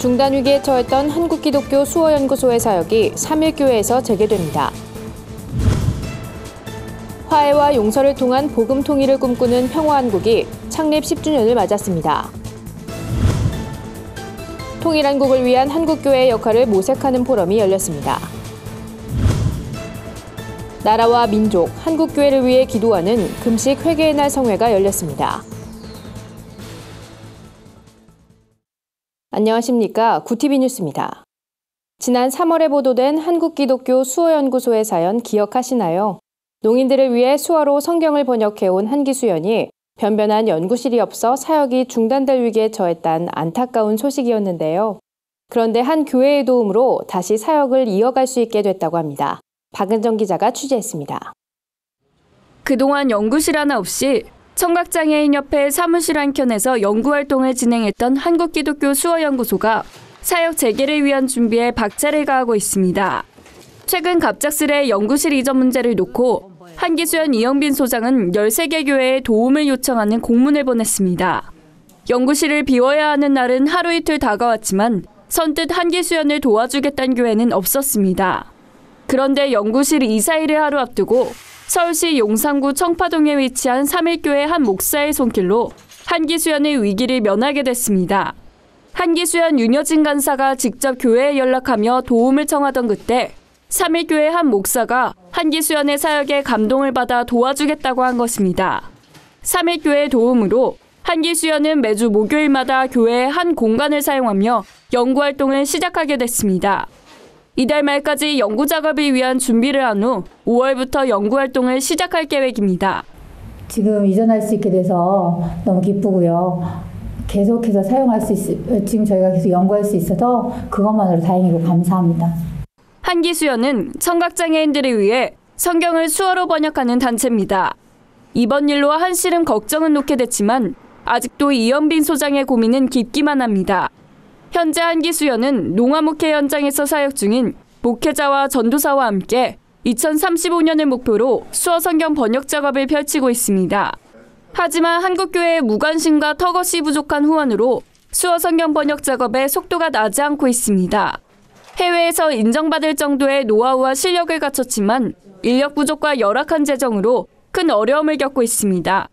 중단 위기에 처했던 한국기독교 수어연구소의 사역이 3.1교회에서 재개됩니다. 화해와 용서를 통한 복음 통일을 꿈꾸는 평화한국이 창립 10주년을 맞았습니다. 통일한국을 위한 한국교회의 역할을 모색하는 포럼이 열렸습니다. 나라와 민족, 한국교회를 위해 기도하는 금식 회개의 날 성회가 열렸습니다. 안녕하십니까. 구티비 뉴스입니다. 지난 3월에 보도된 한국기독교 수어연구소의 사연 기억하시나요? 농인들을 위해 수어로 성경을 번역해온 한기수연이 변변한 연구실이 없어 사역이 중단될 위기에 처했다는 안타까운 소식이었는데요. 그런데 한 교회의 도움으로 다시 사역을 이어갈 수 있게 됐다고 합니다. 박은정 기자가 취재했습니다. 그동안 연구실 하나 없이 청각장애인협회 사무실 한켠에서 연구활동을 진행했던 한국기독교 수어연구소가 사역 재개를 위한 준비에 박차를 가하고 있습니다. 최근 갑작스레 연구실 이전 문제를 놓고 한기수연 이영빈 소장은 13개 교회에 도움을 요청하는 공문을 보냈습니다. 연구실을 비워야 하는 날은 하루 이틀 다가왔지만 선뜻 한기수연을 도와주겠다는 교회는 없었습니다. 그런데 연구실 이사일을 하루 앞두고 서울시 용산구 청파동에 위치한 3.1교회 한 목사의 손길로 한기수연의 위기를 면하게 됐습니다. 한기수연 윤여진 간사가 직접 교회에 연락하며 도움을 청하던 그때 3.1교회 한 목사가 한기수연의 사역에 감동을 받아 도와주겠다고 한 것입니다. 3.1교회의 도움으로 한기수연은 매주 목요일마다 교회의 한 공간을 사용하며 연구활동을 시작하게 됐습니다. 이달 말까지 연구 작업을 위한 준비를 한 후 5월부터 연구활동을 시작할 계획입니다. 지금 이전할 수 있게 돼서 너무 기쁘고요. 계속해서 사용할 수 지금 저희가 계속 연구할 수 있어서 그것만으로 다행이고 감사합니다. 한기수연은 청각장애인들을 위해 성경을 수어로 번역하는 단체입니다. 이번 일로 한시름 걱정은 놓게 됐지만 아직도 이영빈 소장의 고민은 깊기만 합니다. 현재 한기수연은 농화목회 현장에서 사역 중인 목회자와 전도사와 함께 2035년을 목표로 수어 성경 번역 작업을 펼치고 있습니다. 하지만 한국교회의 무관심과 턱없이 부족한 후원으로 수어 성경 번역 작업의 속도가 나지 않고 있습니다. 해외에서 인정받을 정도의 노하우와 실력을 갖췄지만 인력 부족과 열악한 재정으로 큰 어려움을 겪고 있습니다.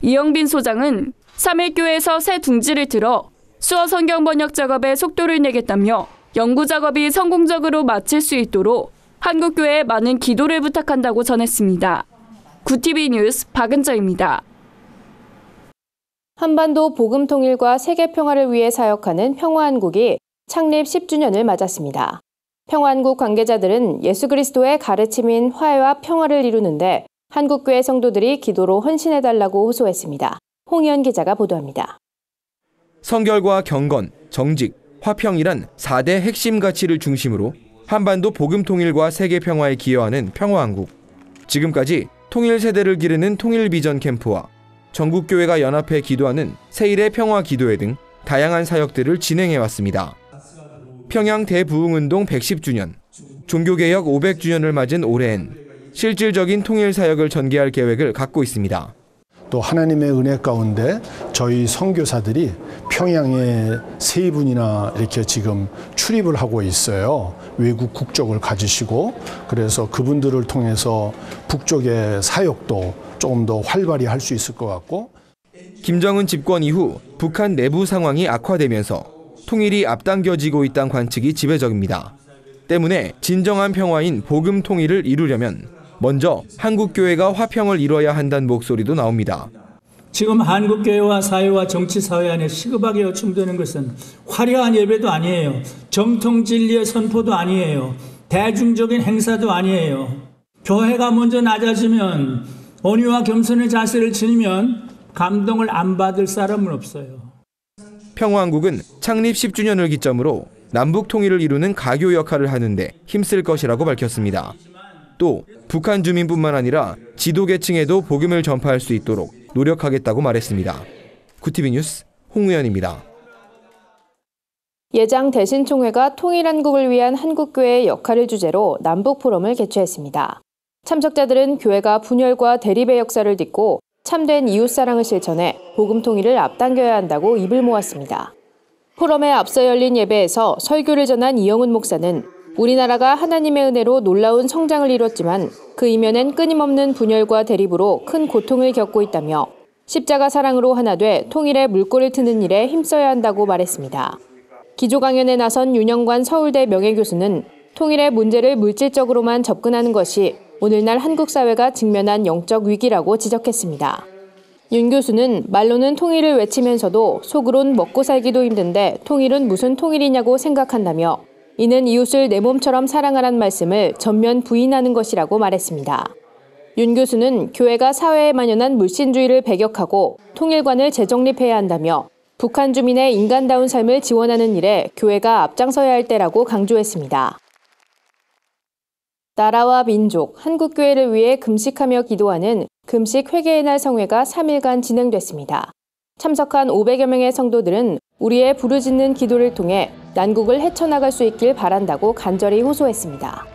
이영빈 소장은 3.1교회에서 새 둥지를 들어 수어 성경 번역 작업에 속도를 내겠다며 연구 작업이 성공적으로 마칠 수 있도록 한국교회에 많은 기도를 부탁한다고 전했습니다. 구티비 뉴스 박은정입니다. 한반도 복음 통일과 세계 평화를 위해 사역하는 평화한국이 창립 10주년을 맞았습니다. 평화한국 관계자들은 예수 그리스도의 가르침인 화해와 평화를 이루는데 한국교회 성도들이 기도로 헌신해달라고 호소했습니다. 홍희연 기자가 보도합니다. 성결과 경건, 정직, 화평이란 4대 핵심 가치를 중심으로 한반도 복음 통일과 세계 평화에 기여하는 평화한국. 지금까지 통일 세대를 기르는 통일 비전 캠프와 전국교회가 연합해 기도하는 세일의 평화 기도회 등 다양한 사역들을 진행해왔습니다. 평양 대부흥운동 110주년, 종교개혁 500주년을 맞은 올해엔 실질적인 통일 사역을 전개할 계획을 갖고 있습니다. 또 하나님의 은혜 가운데 저희 선교사들이 평양에 3분이나 이렇게 지금 출입을 하고 있어요. 외국 국적을 가지시고, 그래서 그분들을 통해서 북쪽의 사역도 조금 더 활발히 할 수 있을 것 같고. 김정은 집권 이후 북한 내부 상황이 악화되면서 통일이 앞당겨지고 있다는 관측이 지배적입니다. 때문에 진정한 평화인 복음 통일을 이루려면 먼저 한국교회가 화평을 이뤄야 한다는 목소리도 나옵니다. 지금 한국교회와 사회와 정치 사회 안에 시급하게 요청되는 것은 화려한 예배도 아니에요. 정통 진리의 선포도 아니에요. 대중적인 행사도 아니에요. 교회가 먼저 낮아지면, 온유와 겸손의 자세를 지니면 감동을 안 받을 사람은 없어요. 평화한국은 창립 10주년을 기점으로 남북 통일을 이루는 가교 역할을 하는데 힘쓸 것이라고 밝혔습니다. 또 북한 주민뿐만 아니라 지도계층에도 복음을 전파할 수 있도록 노력하겠다고 말했습니다. 구티비 뉴스 홍우연입니다. 예장 대신총회가 통일한국을 위한 한국교회의 역할을 주제로 남북포럼을 개최했습니다. 참석자들은 교회가 분열과 대립의 역사를 딛고 참된 이웃사랑을 실천해 복음 통일을 앞당겨야 한다고 입을 모았습니다. 포럼에 앞서 열린 예배에서 설교를 전한 이영훈 목사는 우리나라가 하나님의 은혜로 놀라운 성장을 이뤘지만 그 이면엔 끊임없는 분열과 대립으로 큰 고통을 겪고 있다며 십자가 사랑으로 하나 돼 통일의 물꼬를 트는 일에 힘써야 한다고 말했습니다. 기조 강연에 나선 윤영관 서울대 명예교수는 통일의 문제를 물질적으로만 접근하는 것이 오늘날 한국 사회가 직면한 영적 위기라고 지적했습니다. 윤 교수는 말로는 통일을 외치면서도 속으론 먹고 살기도 힘든데 통일은 무슨 통일이냐고 생각한다며 이는 이웃을 내 몸처럼 사랑하란 말씀을 전면 부인하는 것이라고 말했습니다. 윤 교수는 교회가 사회에 만연한 물신주의를 배격하고 통일관을 재정립해야 한다며 북한 주민의 인간다운 삶을 지원하는 일에 교회가 앞장서야 할 때라고 강조했습니다. 나라와 민족, 한국교회를 위해 금식하며 기도하는 금식 회개의 날 성회가 3일간 진행됐습니다. 참석한 500여 명의 성도들은 우리의 부르짖는 기도를 통해 난국을 헤쳐나갈 수 있길 바란다고 간절히 호소했습니다.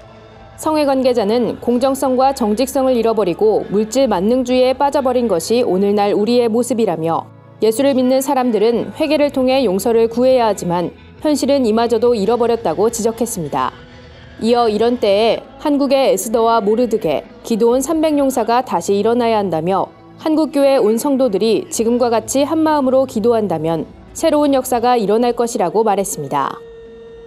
성회 관계자는 공정성과 정직성을 잃어버리고 물질 만능주의에 빠져버린 것이 오늘날 우리의 모습이라며 예수를 믿는 사람들은 회개를 통해 용서를 구해야 하지만 현실은 이마저도 잃어버렸다고 지적했습니다. 이어 이런 때에 한국의 에스더와 모르드게, 기드온 300용사가 다시 일어나야 한다며 한국교회 온 성도들이 지금과 같이 한마음으로 기도한다면 새로운 역사가 일어날 것이라고 말했습니다.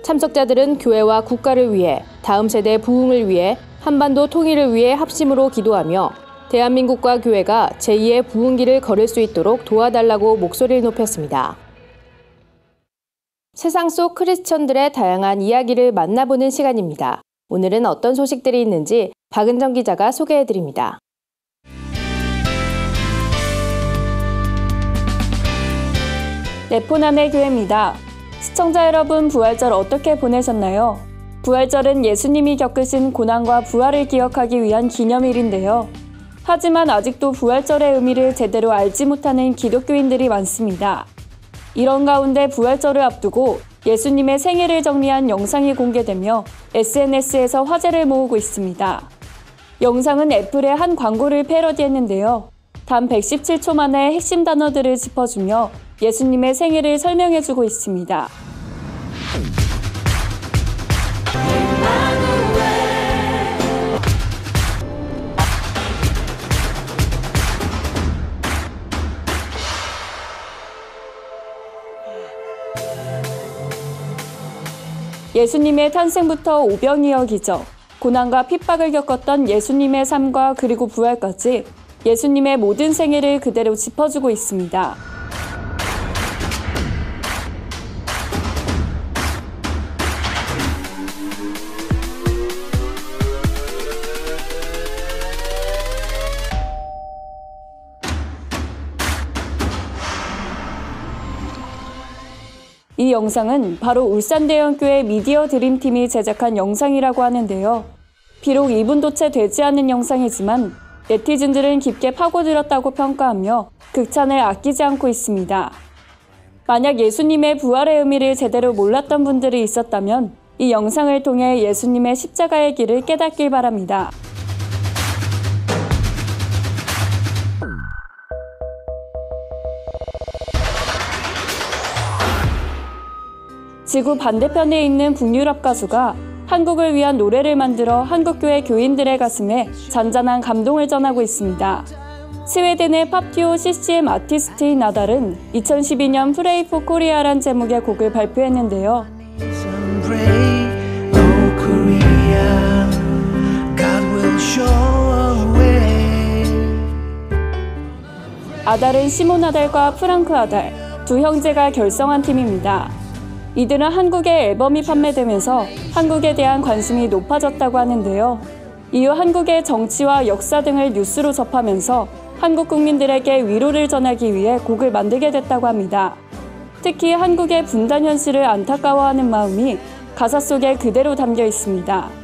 참석자들은 교회와 국가를 위해, 다음 세대 부흥을 위해, 한반도 통일을 위해 합심으로 기도하며 대한민국과 교회가 제2의 부흥길을 걸을 수 있도록 도와달라고 목소리를 높였습니다. 세상 속 크리스천들의 다양한 이야기를 만나보는 시간입니다. 오늘은 어떤 소식들이 있는지 박은정 기자가 소개해드립니다. 네포난의 교회입니다. 시청자 여러분, 부활절 어떻게 보내셨나요? 부활절은 예수님이 겪으신 고난과 부활을 기억하기 위한 기념일인데요. 하지만 아직도 부활절의 의미를 제대로 알지 못하는 기독교인들이 많습니다. 이런 가운데 부활절을 앞두고 예수님의 생애를 정리한 영상이 공개되며 SNS에서 화제를 모으고 있습니다. 영상은 애플의 한 광고를 패러디했는데요. 단 117초 만에 핵심 단어들을 짚어주며 예수님의 생애를 설명해주고 있습니다. 예수님의 탄생부터 오병이어 기적, 고난과 핍박을 겪었던 예수님의 삶과 그리고 부활까지 예수님의 모든 생애를 그대로 짚어주고 있습니다. 이 영상은 바로 울산대형교회 미디어 드림팀이 제작한 영상이라고 하는데요. 비록 2분도 채 되지 않은 영상이지만 네티즌들은 깊게 파고들었다고 평가하며 극찬을 아끼지 않고 있습니다. 만약 예수님의 부활의 의미를 제대로 몰랐던 분들이 있었다면 이 영상을 통해 예수님의 십자가의 길을 깨닫길 바랍니다. 지구 반대편에 있는 북유럽 가수가 한국을 위한 노래를 만들어 한국교회 교인들의 가슴에 잔잔한 감동을 전하고 있습니다. 스웨덴의 팝듀오 CCM 아티스트인 나달은 2012년 Pray for Korea란 제목의 곡을 발표했는데요. 아달은 시몬 아달과 프랑크 아달, 두 형제가 결성한 팀입니다. 이들은 한국에 앨범이 판매되면서 한국에 대한 관심이 높아졌다고 하는데요. 이후 한국의 정치와 역사 등을 뉴스로 접하면서 한국 국민들에게 위로를 전하기 위해 곡을 만들게 됐다고 합니다. 특히 한국의 분단 현실을 안타까워하는 마음이 가사 속에 그대로 담겨 있습니다.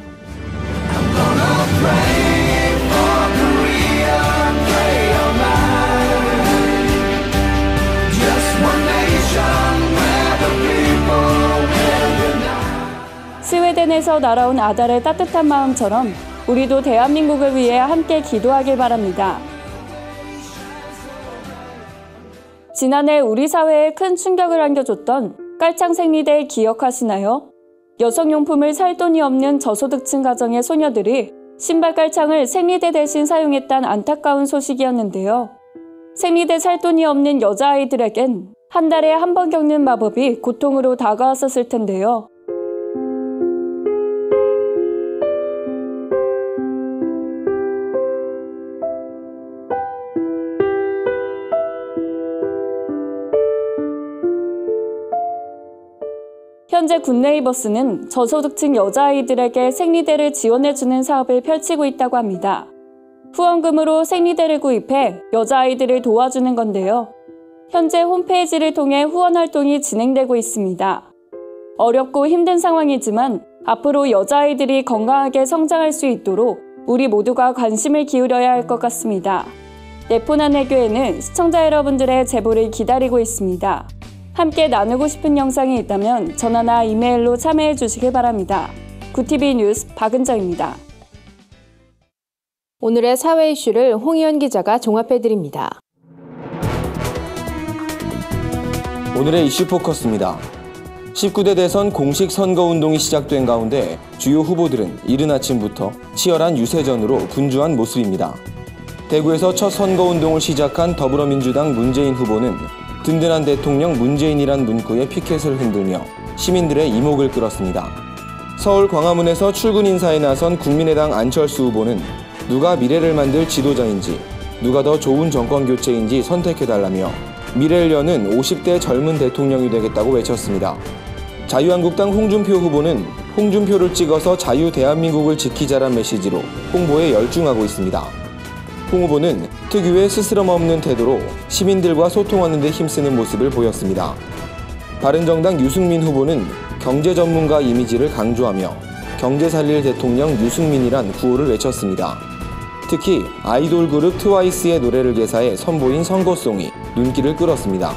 스웨덴에서 날아온 아달의 따뜻한 마음처럼 우리도 대한민국을 위해 함께 기도하길 바랍니다. 지난해 우리 사회에 큰 충격을 안겨줬던 깔창 생리대 기억하시나요? 여성용품을 살 돈이 없는 저소득층 가정의 소녀들이 신발 깔창을 생리대 대신 사용했다는 안타까운 소식이었는데요. 생리대 살 돈이 없는 여자아이들에겐 한 달에 한 번 겪는 마법이 고통으로 다가왔었을 텐데요. 현재 굿네이버스는 저소득층 여자아이들에게 생리대를 지원해주는 사업을 펼치고 있다고 합니다. 후원금으로 생리대를 구입해 여자아이들을 도와주는 건데요. 현재 홈페이지를 통해 후원 활동이 진행되고 있습니다. 어렵고 힘든 상황이지만 앞으로 여자아이들이 건강하게 성장할 수 있도록 우리 모두가 관심을 기울여야 할 것 같습니다. 네포난 애교에는 시청자 여러분들의 제보를 기다리고 있습니다. 함께 나누고 싶은 영상이 있다면 전화나 이메일로 참여해 주시길 바랍니다. 굿TV 뉴스 박은정입니다. 오늘의 사회 이슈를 홍희연 기자가 종합해드립니다. 오늘의 이슈 포커스입니다. 19대 대선 공식 선거운동이 시작된 가운데 주요 후보들은 이른 아침부터 치열한 유세전으로 분주한 모습입니다. 대구에서 첫 선거운동을 시작한 더불어민주당 문재인 후보는 든든한 대통령 문재인이란 문구에 피켓을 흔들며 시민들의 이목을 끌었습니다. 서울 광화문에서 출근 인사에 나선 국민의당 안철수 후보는 누가 미래를 만들 지도자인지, 누가 더 좋은 정권 교체인지 선택해달라며 미래를 여는 50대 젊은 대통령이 되겠다고 외쳤습니다. 자유한국당 홍준표 후보는 홍준표를 찍어서 자유 대한민국을 지키자란 메시지로 홍보에 열중하고 있습니다. 홍 후보는 특유의 스스럼 없는 태도로 시민들과 소통하는 데 힘쓰는 모습을 보였습니다. 바른정당 유승민 후보는 경제 전문가 이미지를 강조하며 경제 살릴 대통령 유승민이란 구호를 외쳤습니다. 특히 아이돌 그룹 트와이스의 노래를 개사해 선보인 선거송이 눈길을 끌었습니다.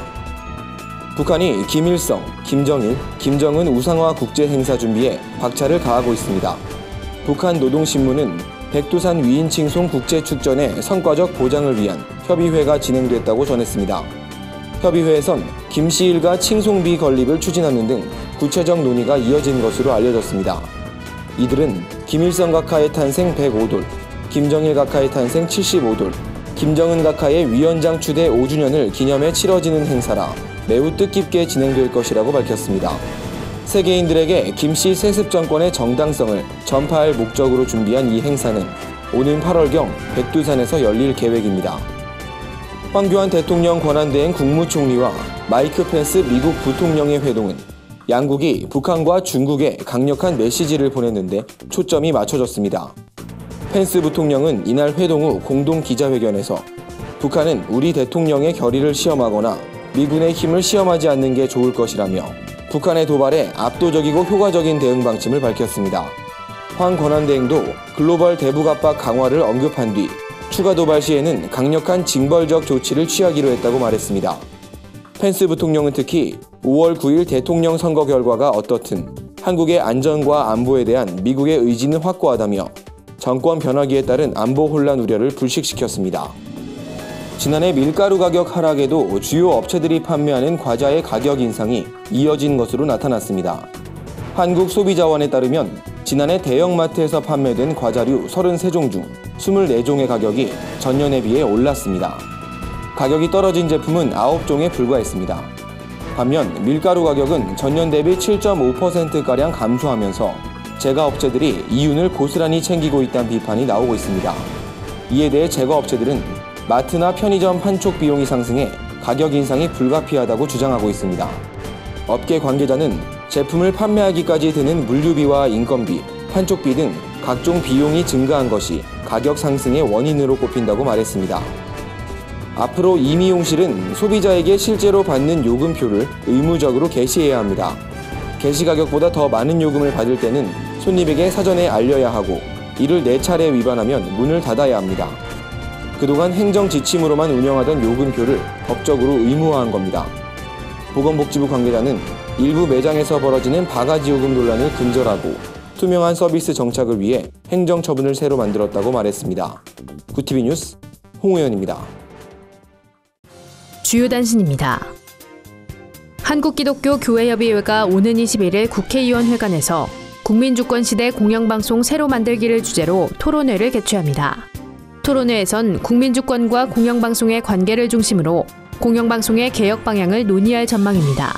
북한이 김일성, 김정일, 김정은 우상화 국제 행사 준비에 박차를 가하고 있습니다. 북한 노동신문은 백두산 위인칭송 국제축전의 성과적 보장을 위한 협의회가 진행됐다고 전했습니다. 협의회에선 김씨 일가 칭송비 건립을 추진하는 등 구체적 논의가 이어진 것으로 알려졌습니다. 이들은 김일성 각하의 탄생 105돌, 김정일 각하의 탄생 75돌, 김정은 각하의 위원장 추대 5주년을 기념해 치러지는 행사라 매우 뜻깊게 진행될 것이라고 밝혔습니다. 세계인들에게 김씨 세습 정권의 정당성을 전파할 목적으로 준비한 이 행사는 오는 8월경 백두산에서 열릴 계획입니다. 황교안 대통령 권한대행 국무총리와 마이크 펜스 미국 부통령의 회동은 양국이 북한과 중국에 강력한 메시지를 보냈는데 초점이 맞춰졌습니다. 펜스 부통령은 이날 회동 후 공동 기자회견에서 북한은 우리 대통령의 결의를 시험하거나 미군의 힘을 시험하지 않는 게 좋을 것이라며 북한의 도발에 압도적이고 효과적인 대응 방침을 밝혔습니다. 황 권한대행도 글로벌 대북 압박 강화를 언급한 뒤 추가 도발 시에는 강력한 징벌적 조치를 취하기로 했다고 말했습니다. 펜스 부통령은 특히 5월 9일 대통령 선거 결과가 어떻든 한국의 안전과 안보에 대한 미국의 의지는 확고하다며 정권 변화기에 따른 안보 혼란 우려를 불식시켰습니다. 지난해 밀가루 가격 하락에도 주요 업체들이 판매하는 과자의 가격 인상이 이어진 것으로 나타났습니다. 한국소비자원에 따르면 지난해 대형마트에서 판매된 과자류 33종 중 24종의 가격이 전년에 비해 올랐습니다. 가격이 떨어진 제품은 9종에 불과했습니다. 반면 밀가루 가격은 전년 대비 7.5%가량 감소하면서 제과업체들이 이윤을 고스란히 챙기고 있다는 비판이 나오고 있습니다. 이에 대해 제과업체들은 마트나 편의점 판촉 비용이 상승해 가격 인상이 불가피하다고 주장하고 있습니다. 업계 관계자는 제품을 판매하기까지 드는 물류비와 인건비, 판촉비 등 각종 비용이 증가한 것이 가격 상승의 원인으로 꼽힌다고 말했습니다. 앞으로 이미용실은 소비자에게 실제로 받는 요금표를 의무적으로 게시해야 합니다. 게시 가격보다 더 많은 요금을 받을 때는 손님에게 사전에 알려야 하고 이를 4차례 위반하면 문을 닫아야 합니다. 그동안 행정 지침으로만 운영하던 요금표를 법적으로 의무화한 겁니다. 보건복지부 관계자는 일부 매장에서 벌어지는 바가지 요금 논란을 근절하고 투명한 서비스 정착을 위해 행정처분을 새로 만들었다고 말했습니다. 굿TV 뉴스 홍우연입니다. 주요 단신입니다. 한국기독교교회협의회가 오는 21일 국회의원회관에서 국민주권시대 공영방송 새로 만들기를 주제로 토론회를 개최합니다. 토론회에선 국민주권과 공영방송의 관계를 중심으로 공영방송의 개혁 방향을 논의할 전망입니다.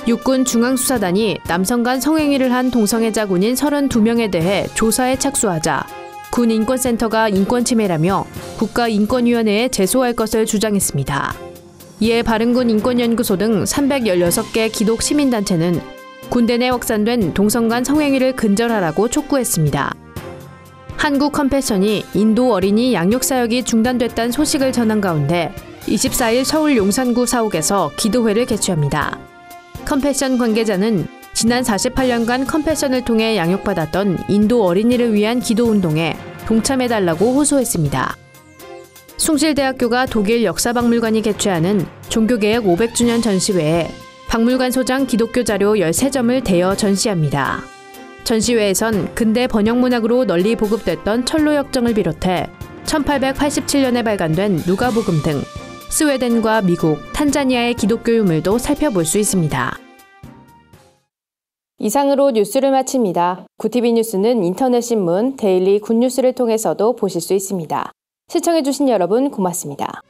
육군 중앙수사단이 남성 간 성행위를 한 동성애자 군인 32명에 대해 조사에 착수하자 군 인권센터가 인권침해라며 국가인권위원회에 제소할 것을 주장했습니다. 이에 바른군 인권연구소 등 316개 기독 시민단체는 군대 내 확산된 동성 간 성행위를 근절하라고 촉구했습니다. 한국 컴패션이 인도 어린이 양육 사역이 중단됐다는 소식을 전한 가운데 24일 서울 용산구 사옥에서 기도회를 개최합니다. 컴패션 관계자는 지난 48년간 컴패션을 통해 양육받았던 인도 어린이를 위한 기도운동에 동참해달라고 호소했습니다. 숭실대학교가 독일 역사박물관이 개최하는 종교개혁 500주년 전시회에 박물관 소장 기독교 자료 13점을 대여 전시합니다. 전시회에선 근대 번역문학으로 널리 보급됐던 철로역정을 비롯해 1887년에 발간된 누가복음 등 스웨덴과 미국, 탄자니아의 기독교 유물도 살펴볼 수 있습니다. 이상으로 뉴스를 마칩니다. 구티비 뉴스는 인터넷 신문 데일리 굿뉴스를 통해서도 보실 수 있습니다. 시청해주신 여러분 고맙습니다.